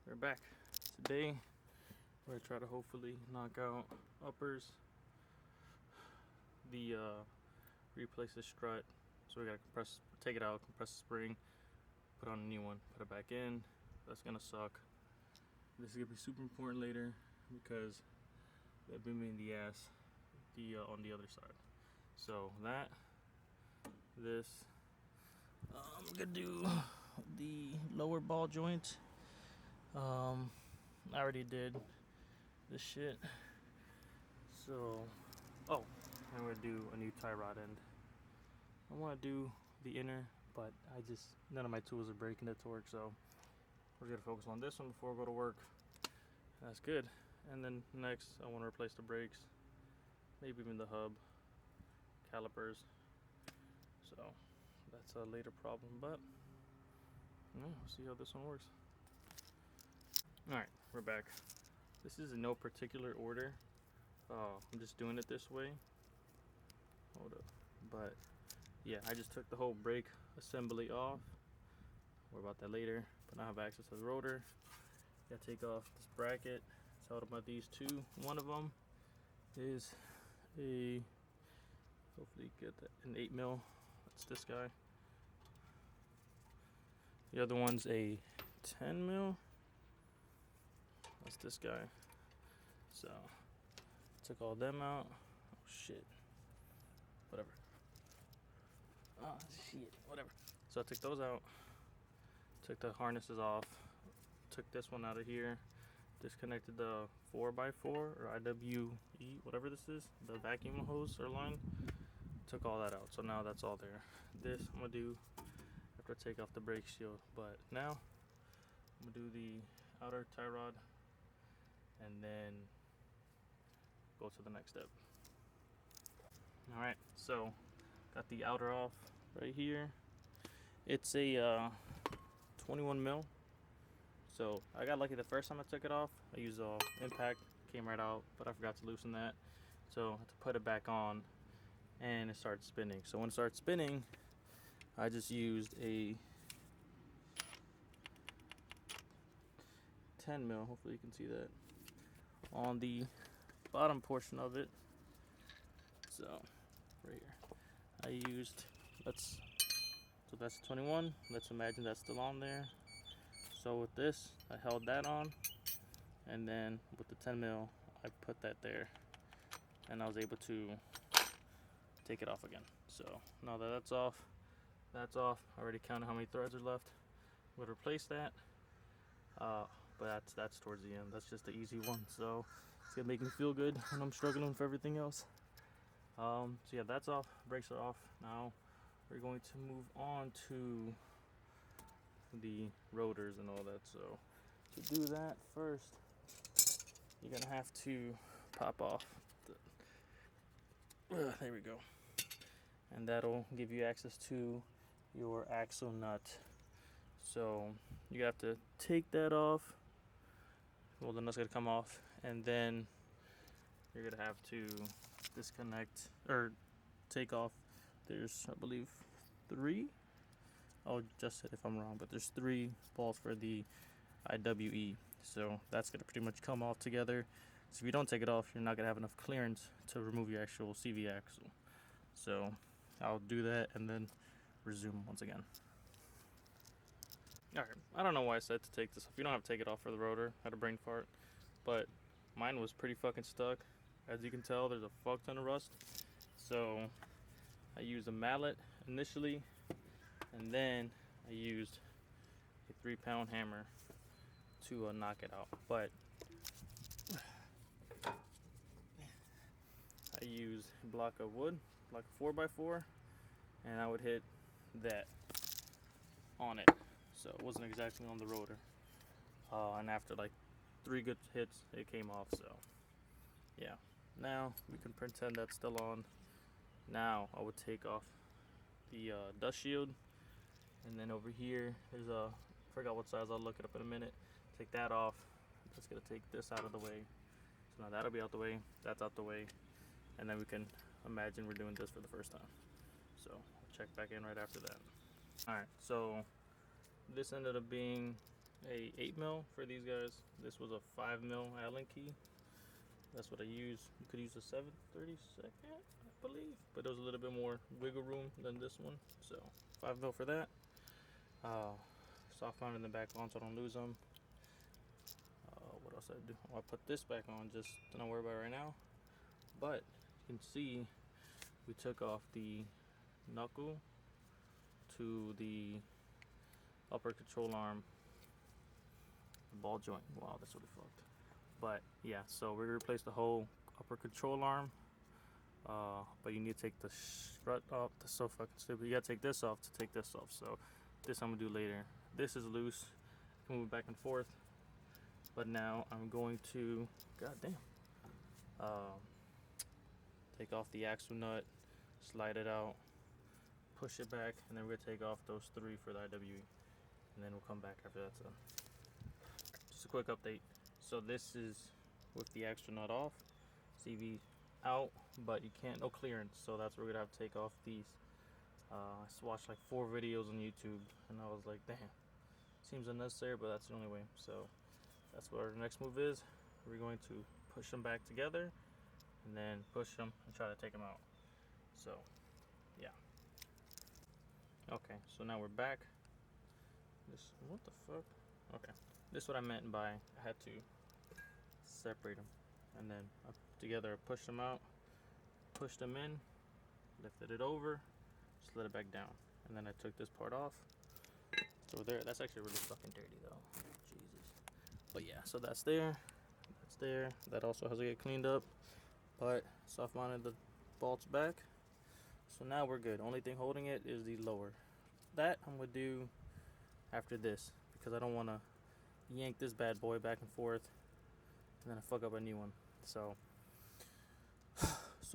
We're back. Today we're gonna try to hopefully knock out uppers, replace the strut. So we gotta take it out, compress the spring, put on a new one, put it back in. That's gonna suck. This is gonna be super important later because that bit me in the ass on the other side. So this, I'm gonna do the lower ball joint. I already did this shit. So, I'm gonna do a new tie rod end. I want to do the inner, but none of my tools are breaking the torque, so we're gonna focus on this one before I go to work. That's good. And then next, I want to replace the brakes, maybe even the hub, calipers. So that's a later problem, but yeah, we'll see how this one works. Alright, we're back. This is in no particular order. I'm just doing it this way. Hold up. But yeah, I just took the whole brake assembly off. Worry about that later. But now I have access to the rotor. Gotta take off this bracket. It's held up by these two. One of them is a, hopefully you get that, an 8mm. That's this guy. The other one's a 10mm. That's this guy. So took all them out. Oh shit. Whatever. Oh shit. Whatever. So I took those out. Took the harnesses off. Took this one out of here. Disconnected the 4x4 or IWE, whatever this is, the vacuum hose or line. Took all that out. So now that's all there. This I'm gonna do after I take off the brake shield. But now I'm gonna do the outer tie rod and then go to the next step. Alright, so got the outer off right here. It's a 21mm. So I got lucky the first time I took it off. I used impact, came right out, but I forgot to loosen that. So I had to put it back on and it started spinning. So when it started spinning, I just used a 10mm, hopefully you can see that, on the bottom portion of it. So right here I used, so that's 21. Let's imagine that's still on there. So with this I held that on, and then with the 10mm I put that there, and I was able to take it off again. So now that that's off, I already counted how many threads are left. I'm gonna replace that, but that's towards the end. That's just the easy one, so it's gonna make me feel good when I'm struggling for everything else. So yeah, that's off, brakes are off. Now we're going to move on to the rotors and all that. So to do that, first you're gonna have to pop off there we go, and that'll give you access to your axle nut. So you have to take that off. Well, the nut's gonna come off, and then you're gonna have to disconnect or take off. There's, I believe, 3. I'll adjust it if I'm wrong, but there's 3 balls for the IWE. So that's gonna pretty much come off together. So if you don't take it off, you're not gonna have enough clearance to remove your actual CV axle. So I'll do that and then resume once again. Alright, I don't know why I said to take this off. You don't have to take it off for the rotor. I had a brain fart. But mine was pretty fucking stuck. As you can tell, there's a fuck ton of rust. So I used a mallet initially, and then I used a 3-pound hammer to knock it out. But I used a block of wood, like a 4x4, and I would hit that on it. So it wasn't exactly on the rotor. And after like 3 good hits, it came off. So yeah, now we can pretend that's still on. Now I would take off the dust shield, and then over here there's I forgot what size, I'll look it up in a minute. Take that off. Just gonna take this out of the way. So now that'll be out the way, that's out the way, and then we can imagine we're doing this for the first time. So I'll check back in right after that. Alright, so this ended up being a 8 mil for these guys. This was a 5 mil Allen key. That's what I use. You could use a 7/32, I believe, but there was a little bit more wiggle room than this one. So 5 mil for that. Soft mount in the back on so I don't lose them. What else I do? I put this back on just to not worry about it right now. But you can see we took off the knuckle to the upper control arm ball joint. Wow, that's really fucked. But yeah, so we replaced the whole upper control arm. But you need to take the strut off. That's so fucking stupid. You gotta take this off to take this off. So this I'm gonna do later. This is loose. I can move back and forth. But now I'm going to, goddamn, take off the axle nut, slide it out, push it back, and then we're gonna take off those 3 for the IWE, and then we'll come back after that. So just a quick update. So this is with the extra nut off, CV out, but you can't, no clearance. So that's where we're gonna have to take off these. I watched like 4 videos on YouTube, and I was like, damn, seems unnecessary, but that's the only way. So that's what our next move is. We're going to push them back together, and then push them and try to take them out. So yeah. Okay, so now we're back. This, what the fuck? Okay, this is what I meant by I had to separate them, and then together I pushed them out, pushed them in, lifted it over, slid it back down, and then I took this part off. So there, that's actually really fucking dirty though. Jesus. But yeah, so that's there. That's there. That also has to get cleaned up. But soft mounted the bolts back. So now we're good. Only thing holding it is the lower. That I'm gonna do after this because I don't wanna yank this bad boy back and forth and then I fuck up a new one. So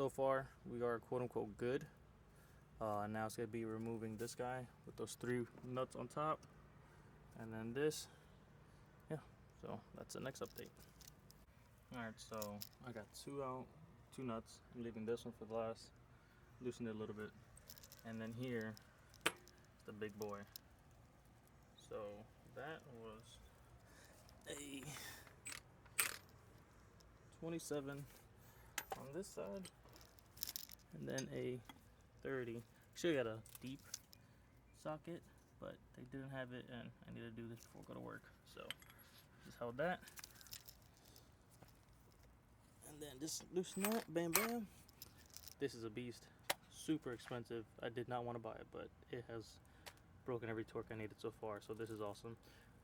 far we are quote unquote good. Now it's gonna be removing this guy with those 3 nuts on top, and then this. Yeah, so that's the next update. Alright, so I got 2 out, 2 nuts. I'm leaving this one for the last. Loosen it a little bit, and then here is the big boy. So that was a 27 on this side, and then a 30. Actually, got a deep socket, but they didn't have it, and I need to do this before I go to work. So just held that, and then just loosen that. Bam, bam. This is a beast. Super expensive. I did not want to buy it, but it has broken every torque I needed so far. So this is awesome.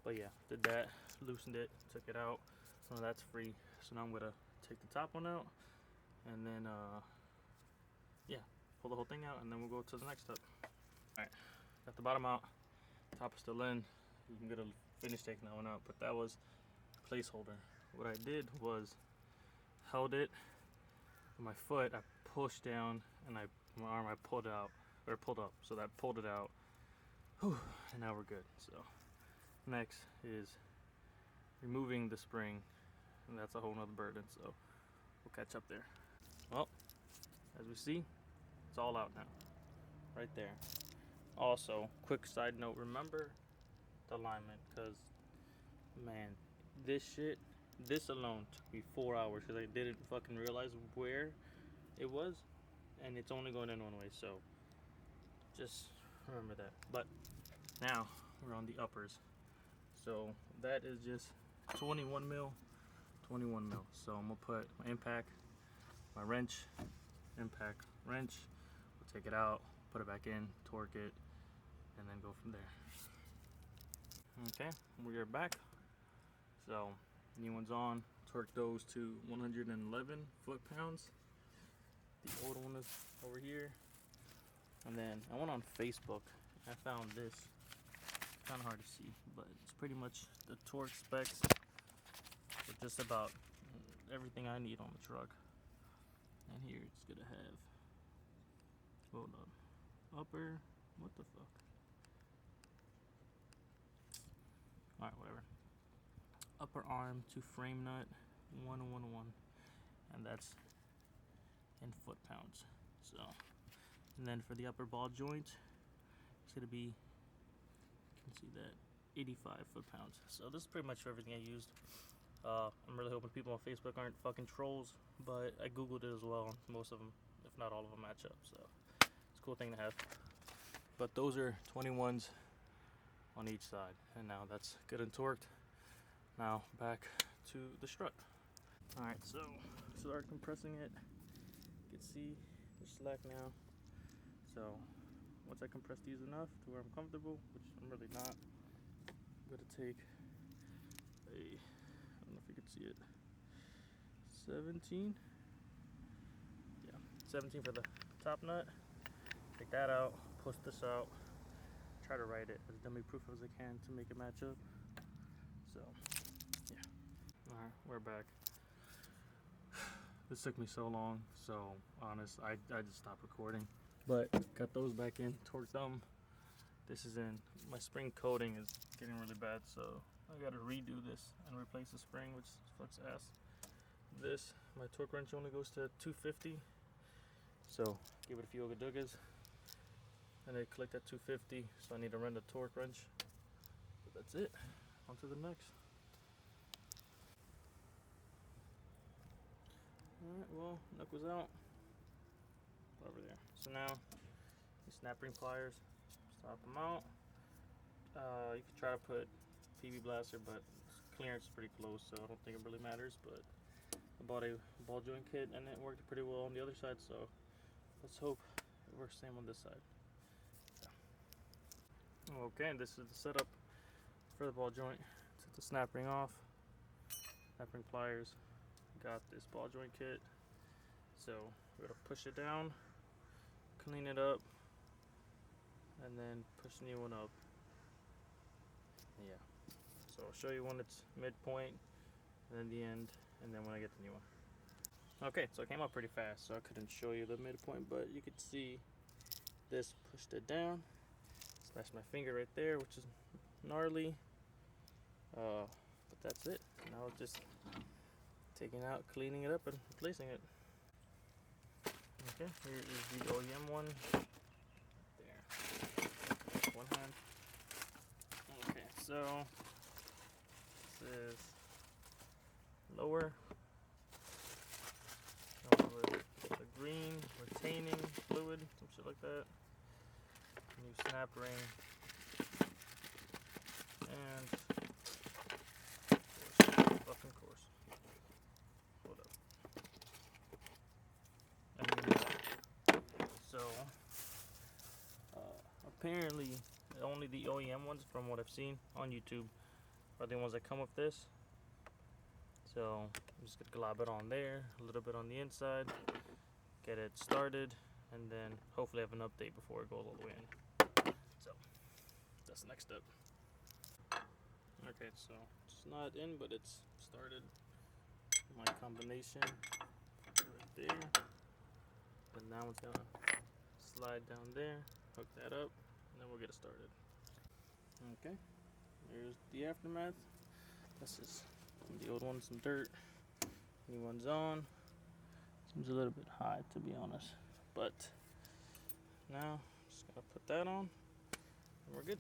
But yeah, did that, loosened it, took it out. So now that's free. So now I'm gonna take the top one out, and then yeah, pull the whole thing out, and then we'll go to the next step. All right, got the bottom out, top is still in. You can get a finish taking that one out, but that was a placeholder. What I did was held it with my foot. I pushed down, and my arm I pulled out, or pulled up. So that pulled it out. Whew, and now we're good. So next is removing the spring, and that's a whole nother burden. So we'll catch up there. Well, as we see, it's all out now, right there. Also, quick side note, remember the alignment, because man, this alone took me 4 hours because I didn't fucking realize where it was, and it's only going in one way, so just remember that. But now we're on the uppers. So that is just 21 mil. So I'm gonna put my impact, my wrench, impact, wrench. We'll take it out, put it back in, torque it, and then go from there. Okay, we are back. So new one's on. Torque those to 111 foot-pounds. The old one is over here. And then I went on Facebook. I found this. It's kind of hard to see, but it's pretty much the torque specs for just about everything I need on the truck. And here it's gonna have, hold on, upper, what the fuck? Alright, whatever. Upper arm to frame nut, 111, and that's in foot-pounds. So, and then for the upper ball joint, it's gonna be, you can see that, 85 foot-pounds. So this is pretty much for everything I used. I'm really hoping people on Facebook aren't fucking trolls, but I googled it as well. Most of them, if not all of them, match up. So it's a cool thing to have. But those are 21s on each side, and now that's good and torqued. Now back to the strut. All right, so start compressing it. You can see there's slack now. So once I compress these enough to where I'm comfortable, which I'm really not, I'm gonna take a, I don't know if you can see it, 17. Yeah, 17 for the top nut. Take that out, push this out, try to write it as dummy proof as I can to make it match up. So, yeah. Alright, we're back. This took me so long, so honest, I just stopped recording. But got those back in, torqued them. This is in. My spring coating is getting really bad, so I gotta redo this and replace the spring, which fucks ass. This, my torque wrench only goes to 250, so give it a few ogadugas, and it clicked at 250, so I need to rent a torque wrench. But that's it. On to the next. Alright, well, knuckles out. Over there. So now, these snap ring pliers, stop them out. You could try to put PB Blaster, but clearance is pretty close, so I don't think it really matters. But I bought a ball joint kit, and it worked pretty well on the other side, so let's hope it works same on this side. So. Okay, this is the setup for the ball joint. Took the snap ring off, snap ring pliers, got this ball joint kit. So we're gonna push it down, clean it up, and then push the new one up. Yeah. So I'll show you when it's midpoint, and then the end, and then when I get the new one. Okay, so it came up pretty fast, so I couldn't show you the midpoint, but you could see this pushed it down. Smashed my finger right there, which is gnarly. But that's it. Now it's just taking out, cleaning it up, and replacing it. Okay, here is the OEM one. There. One hand. Okay, so this is lower. With a green retaining fluid, some shit like that. New snap ring. And fucking course. Hold up. So apparently only the OEM ones, from what I've seen on YouTube, are the ones that come with this. So I'm just gonna glob it on there, a little bit on the inside, get it started, and then hopefully have an update before it goes all the way in. So that's the next step. Okay, so it's not in, but it's started. My combination right there. But now it's gonna slide down there, hook that up, and then we'll get it started. Okay, there's the aftermath. This is the old one, some dirt. New one's on. Seems a little bit high, to be honest. But now, just gotta put that on, and we're good.